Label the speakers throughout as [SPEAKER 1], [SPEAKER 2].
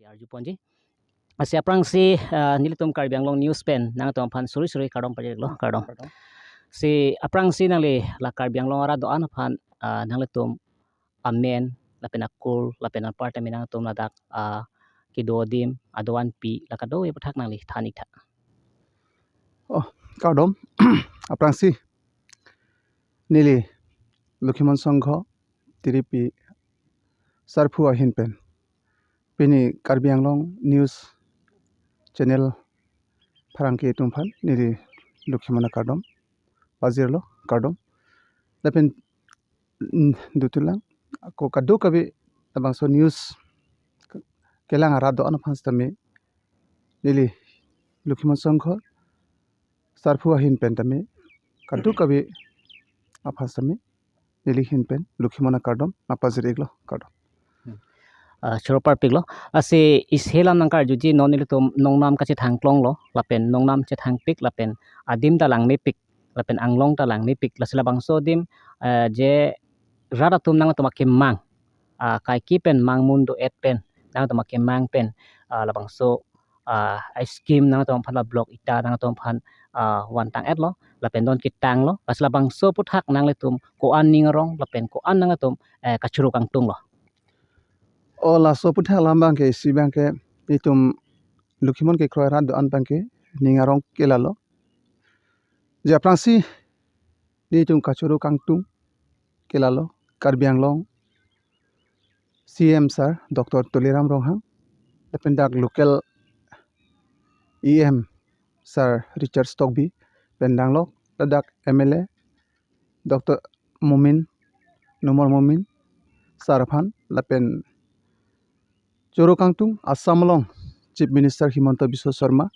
[SPEAKER 1] Arju Ponji. Asia prang si nilitum karbiang long news pen nang tom phan suri kardom pajek lo kardom. Si aprang si nang le la karbiang long ara do an phan nang le tum amen la penakul la penaparte minang tum ladak kidodim adoan pi la kado e pathak nang le thani tha.
[SPEAKER 2] Oh, kardom aprangsi nili Lukhiman Sangho tiripi sarfu ahin pen pini Karbi Anglong news channel pharangki tumfan nili Lukhiman kardom pazirlo kardom dapen dutulang ko kadu kabi tabang so news kelang arado an phans tame nili Lukhiman Sangho sarfu ahin pen tame kadu kabi aphas tame nili hin pen Lukhiman kardom napaziriglo kardom
[SPEAKER 1] Choropar piglo ase ishelam nangkar juji nonil tum nongnam ka thangklong lo lapen nongnam thang pik lapen adim dalang me pik lapen anglong dalang me pik lasila bangso dim je rada tum nang tuma mang kai ki pen mang mundo et pen nang tuma mang pen labang so ice cream nang tuma phala blog ita nang tuma phan wan tang et lo lapen don kitang lo lasila bangso puthak nang le tum ko an ningrong lapen ko an nang tum kachuru kang tung lo
[SPEAKER 2] ola so putha lambang ke si bang ke itum Lukhiman ke kroira do an bang ke ningarong kelalo ja prangsi ni tum kachuru kangtung kelalo Karbi Anglong CM sir Dr. Tuliram Ronghang dependak local EM sir Richard Stockby pendanglo dadak MLA Dr. Mumin Numar Mumin Sarafan lapen Choro Kangtung Assam long Chief Minister Himanta Biswa Sharma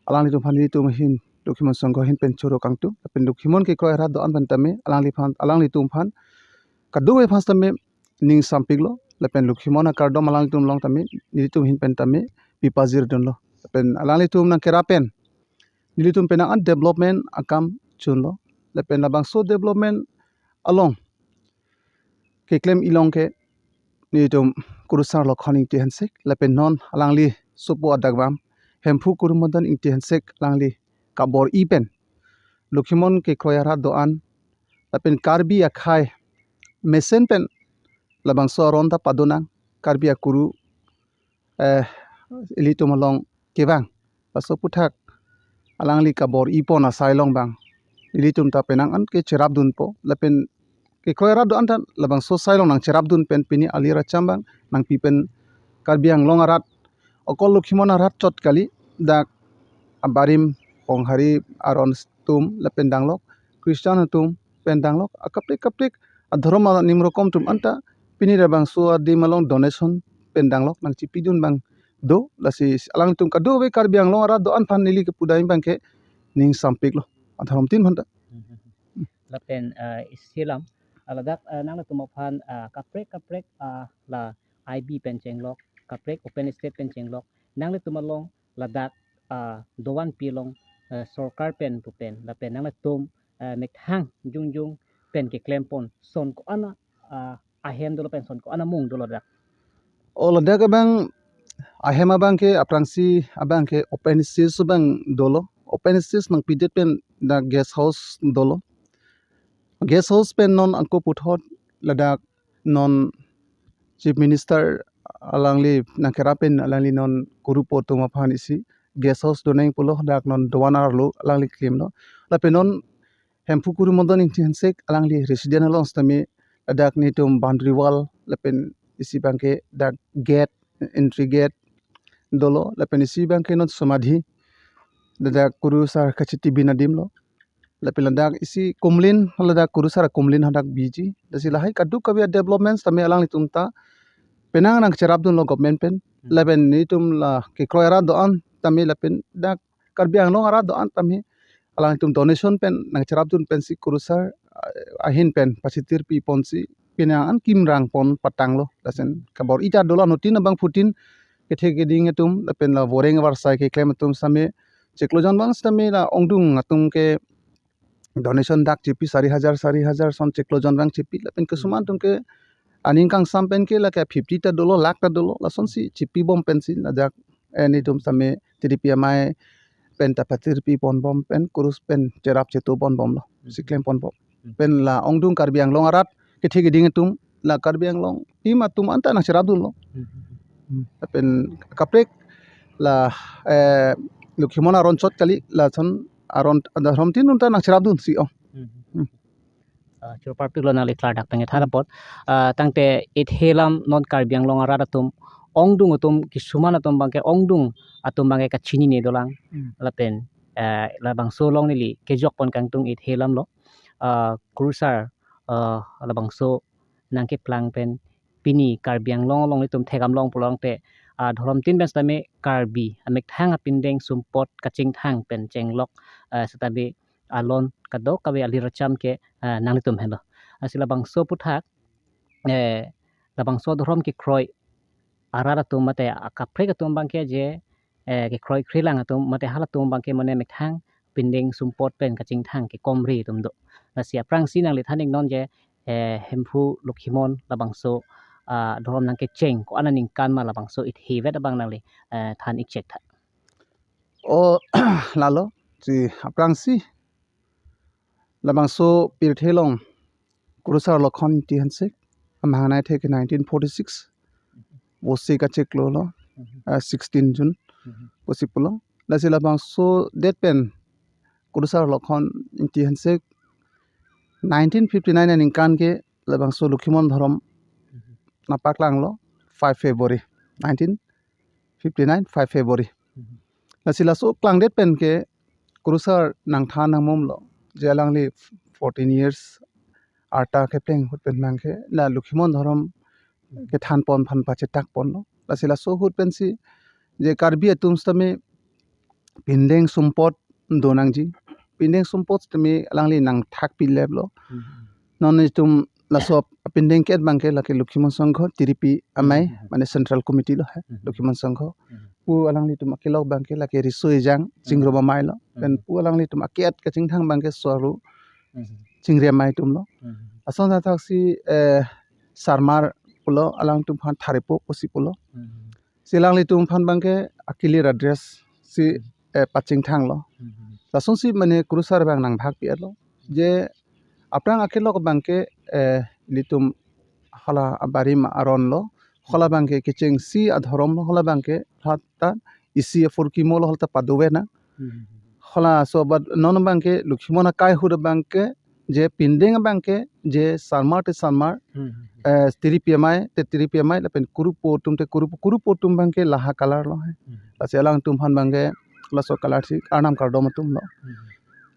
[SPEAKER 2] alang li tumhan li tum hin Lukhiman Sangho hin pen Choro Kangtung pen Lukhiman ke kroira do an tame alang li tumhan kadu e phas tame ning sampiglo lepen Lukhiman kardom alang li tum long tame ni tum hin pen tame pipazir don lo pen alang li tum nang kerapen ni tum pen an development akam chun lo lepen labang so development along ke claim ilong ke ni tum kurusar lo khoning ti hansek lepen non alangli supo adagbam hempu kurumodan ingti hansek alangli kabor ipen Lukhiman ke kroyara doan lepen Karbi akhai mesen pen labang so ronda padonang Karbi akuru ilitum along kewang paso puthak alangli kabor ipon asailong bang ilitum ta penang an ke cherap dun po lepen ke kroyara do antan labang so sailong nang cherap dun pen pini alira chambang nang pipen Karbi Anglong arat okol Lukhiman arat chot kali dak abarim ponghari aron tum lepen danglok Christian tum pendanglok akaplik adhorom nimrokom tum anta pini rabang so adi malong donation pendanglok nang cipidun bang do lasi alang tum kado we Karbi Anglong arat do an phan nili ke pudai bang ke ning sampik lo adhorom tin phanta
[SPEAKER 1] lapen isilam aladak nang tumaphan kaprek la IB pencenglok kaprek open state pencenglok nang le tumalong ladak dowan pilong sorkar pen pupen lapen nang le tum mekhang jungjung pen ke klempon son ko ana ahem dolo pen son ko ana mung dolo dak
[SPEAKER 2] ola daga bang ahem abang ke aprangsi abang ke open state bang dolo open state nang pidet pen da guest house dolo guest house pen non angko puthot ladak non chief minister alangli nang kerapen alangli non kurupo tuma phan isi guest house doneng pulo dak non dowanar lo alangli claim no lapen non hempu kuru modon inti hansek alangli resident along stame dak ni tum boundary wall lapen isi bangke dak gate entry gate dolo lapen isi bangke non samadhi dak kuru sar kachiti binadim lo lapen dak isi kumlin ladak kuru sar kumlin hadak biji dasi lahai kadu kabia developments tame alangli tumta penang nang cherap dun lo government pen lapen ni tum la ke kroyara do an tame lapen dak Karbi Anglong ara do an tame alang tum donation pen nang cherap dun pen si kurusar ahin pen pasitir pi ponsi pinang an kim rang pon patang lo lasen kabor ita dola notin bang putin kethe geding tum lapen la boreng war sai ke claim tum same cheklojan bang same la ongdung atum ke donation dak chipi 4000 son cheklojan bang chipi lapen kesuman tum ke aning kang sam pen ke la ka 50 ta dolo lakh ta dolo la son si chipi bom pen si la jak ni tum same TDP mai pen ta patir pi pon bom pen kurus pen cerap cetu pon bom lo siklem pon bom pen la ongdung karbiang long arat ke thigi ding tum la karbiang long pi ma tum anta na cerap dun lo pen kaprek la lukhimon aron chot kali la son aron da rom tin unta na cerap dun si o
[SPEAKER 1] chur parpik lo nali klar dak pengen thara pot tangte it helam non karbiang long ara tum ongdung tum kisuman atum bangke ongdung atum bangke ka chini ne dolang lapen la bang so long nili kejok pon kang tung it helam lo kurusar la bang so nangke plang pen pini karbiang long long tum thegam long pulong te dhorom tin bes tame karbi amek thang apindeng sumpot kaching thang pen chenglok setabi alon kado kawe ali racham ke nangli tum helo asila bangso puthak la bangso dhorom ki kroi arara tum mate akapre ka tum bangke je ke kroi khrilang tum mate hala tum bangke mone mek thang pindeng sumpot pen kaching thang ke komri tum do asia prang sinang li thaning non je hemphu lukhimon la bangso dhorom nang ke cheng ko ananing kan ma la bangso it hevet abang nangli than ik check tha
[SPEAKER 2] o lalo si aprang si labang so pirthelong kurusar lokhon ti hansek amhanai thek 1946 wosi ka chek lo lo 16 June posipulong lasi labang so det pen kurusar lokhon ti hansek 1959 aning kan ke labang so lukhimon dhorom napaklang lo 5 February 1959 5 February lasi laso klang det pen ke kurusar nang tha nang mom lo jelangli 14 years arta ke pleng hut pen mang ke la lukhimon dhorom ke than pon phan pa chetak pon lo lasila so hut pen si je karbi atum stame pindeng sumpot donang ji pindeng sumpot stame alangli nang thak pi leb lo non tum laso pindeng ke bang ke la ke lukhimon sangho tiripi amai mane central committee lo hai lukhimon sangho pu alangli tum akilok bang ke la ke risoi jang jingro ba mai lo pen pu alangli tum akiat ka chingthang bang ke soru chingre mai tum lo ason da thak si sarmar pulo alang tum phan tharipo posi pulo silangli tum phan bang ke akili address si paching thang lo lason si mane kurusar bang nang bhag pi lo je aprang akilok bang ke litum hala abarim aron lo hala bang ke kicheng si adhorom lo hala bang ke hata isi forki mol halta padowe na hala so bad non bang ke lukhimona kai hur bang ke je pindeng bang ke je sarmar te sarmar tiripmai te tiripmai lapen kurupotum te kurupotum bang ke laha kalar lo hai laselang tum phan bang ke laso kalar si anam kardom tum lo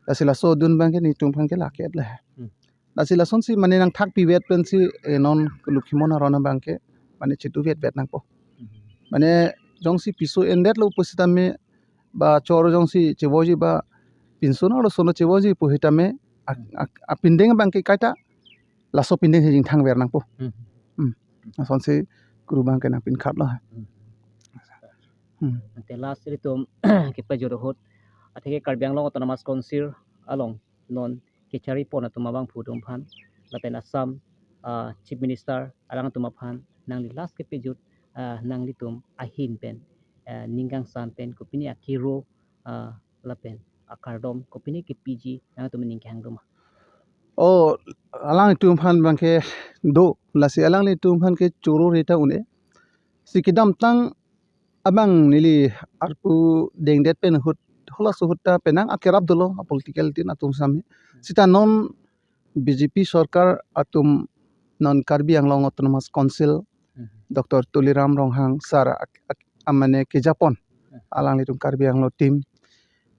[SPEAKER 2] lasila so dun bang ke ni tum phan ke laket le lasila son si mane nang thak pi vet pen si non lukhimona rona bang ke mane chitu vet nang po mane jong si piso endet lo posita me ba choro jong si cheboji ba pinsono lo sono cheboji pohita me a pindeng bang ke kaita laso pindeng hejing thang ber nang po son si guru bang ke nang pin khat lo
[SPEAKER 1] ante last ri tum ke pajoro hot atheke karbiang long autonomous council along non ke chari pon atuma bang phutum phan lapen assam chief minister alang tuma phan nang li last ke pejut nang li tum ahin pen ninggang san pen kopini akiro lapen akardom kopini ke pg nang tum ningkang dum
[SPEAKER 2] o alang tum phan bang ke do lasi alang li tum phan ke choro reta une sikidam tang abang nili arpu dengdet pen hut hola suhutta penang akerap dolo political tin atum same sita non BJP sarkar atum non Karbi Anglong Autonomous Council Dr. Tuliram Ronghang sar amane ke Japon alang litum Karbi Anglo team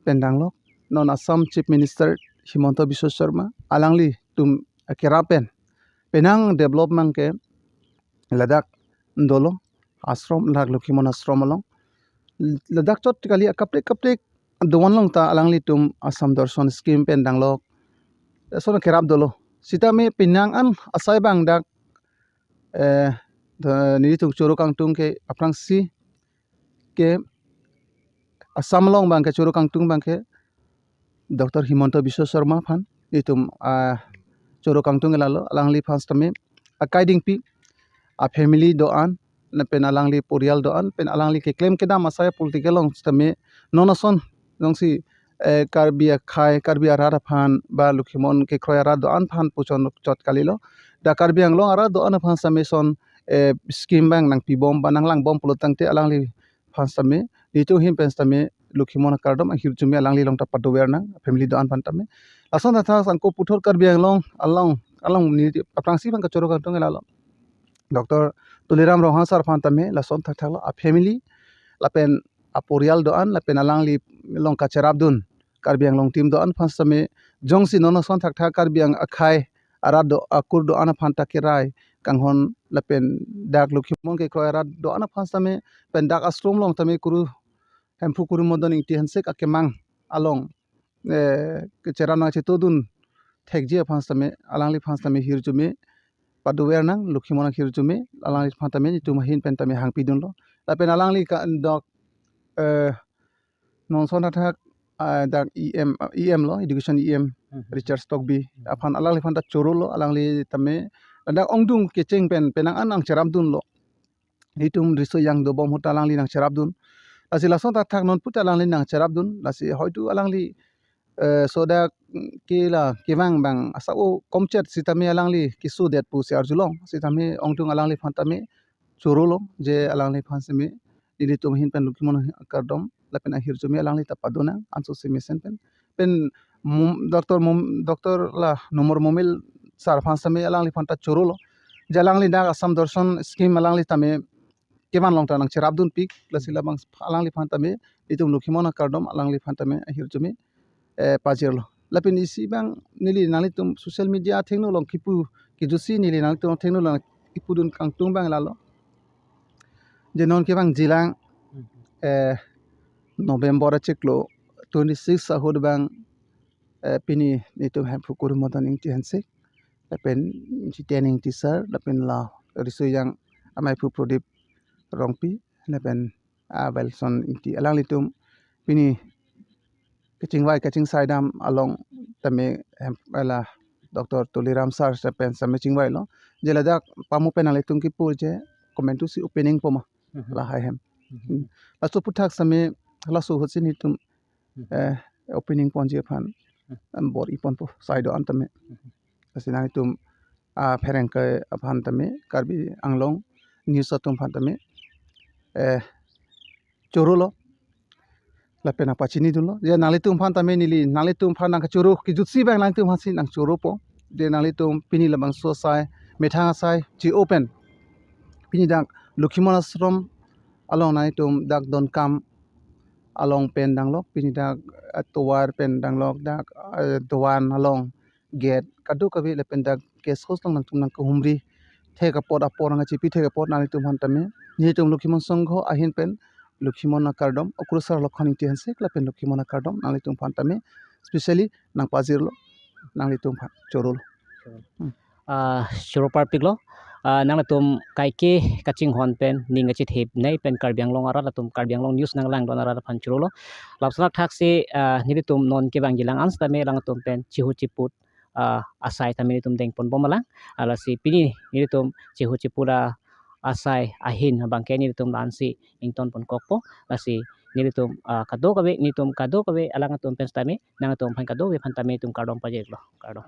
[SPEAKER 2] pendanglo non Assam Chief Minister Himanta Biswa Sharma alangli tum kerapen penang development ke Ladakh ndolo ashram lag lukhimon ashram along Ladakh chot kali kapre dowan long ta alangli tum Assam Darshan scheme pendanglo sono kerap dolo sita me pinang an asai bang dak ni tung choro kang tung ke aprang si ke Assam long bang ke choro kang tung bang ke Dr. Himanta Biswa Sharma phan itum choro kang tung lalo alangli first me akaiding pi a family doan na pen alangli porial doan pen alangli ke claim ke dam asaya political long stame nonason jongsi karbia khai karbia rara phan ba lukhimon ke khoya ra doan phan puchon chot kalilo da karbiang long ara doan phan sameson scheme bang nang pibom ba nang lang bom polotang te alangli phan same itu him pen same lukhimon kardom hirjumi alangli long ta patower nang family doan phan tame lason tha sangko puthor karbiang long along ni aprangsi bang ka choro ka tong elalo Dr. Tuliram Rohan sar phan tame lason thak thak a family lapen a porial doan lapen alangli long ka cherabdun karbiang long tim doan phan same jongsi nono son thak thak karbiang akhai arad do akur do ana phan takirai kanghon lapen dak lukhimon ke kroy arad do ana phan same pen dak astrom long tame kuru hempu kuru modon ingti hansek akemang along ke cherano chetodun thekje phan same alangli phan same hirjume paduwer nang lukhimon hirjume alangli phan tame tu mahin pen tame hangpidun lo lapen alangli ka dok non son thak dak em lo education em Richard Stockby aphan alangli phan ta choro lo alangli tame dak ongdung kecheng pen penang anang cheramdun lo hitum riso yang do bom hota alangli nang cherabdun lasi lason ta thak non put alangli nang cherabdun lasi hoitu alangli soda kila kivang bang asao komchet sitame alangli kisu det pu siar julong sitame ongtung alangli phan tame choro lo je alangli phan sime dili tum hin pen lukhimon kardom lapen akhir jumi alangli tapaduna anso simisen pen doktor la nomor momil sar phan same alangli phan ta choro lo je alangli dak asam dorson scheme alangli tame keman long tanang cherabdun pik lasila bang alangli phan tame itum lukhimon kardom alangli phan tame akhir jumi pajirlo lapin isi bang nili nali tum social media thengno long kipu kijusi nili nali tum thengno long ipudun kangtung bang lalo je non ke bang jilang November cheklo 26 ahud bang pini nitum hem fukur modon ingti hansek lapen jitening teaser lapen la risu yang amai pu prodip rongpi lapen belson ingti alang litum pini kaching saidam along tame la Dr. Tuliram sar sepen sameching wai lo jeladak pamu penale tungki purje komentu si opening poma la hem laso puthak same laso hotsin hitum opening ponje phan bor ipon po saido antame asina hitum fereng ke phan tame karbi anglong news atum phan tame chorolo lapen apa chini dunlo je nalitum phan tame nili nalitum phan nang choro ki jutsi bang nalitum hasi nang choro po de nalitum pini labang so sai methang sai chi open pini dak lukhimon ashram along nalitum dak don kam along pen danglok pini dak towar pen danglok dak doan along gate kadu kabi lepen dak guest house lang tum nang humri theka pod apor nga chipi theka pod nalitum phan tame nitum lukhimon songho ahin pen lukhimon kardom okrusar lokhani tihansek lapen lukhimon kardom nalitum phan tame especially nang pajirlo nalitum phan chorol
[SPEAKER 1] Choropar piglo nang latum kaike kaching hon pen ninga chit hep nei pen karbiang long ara latum karbiang long news nang lang don ara phan churolo lapsana thak se nilitum non ke bang gilang ans tame lang tum pen chihu chiput asai tame tum deng pon bomalang ala si pini nilitum chihu chipura asai ahin bangke nilitum lansi ington pon kokpo lasi nilitum kado kabe nitum kado kabe alang tum pen tame nang tum phan kado we phan tame tum kardom pajek lo kardom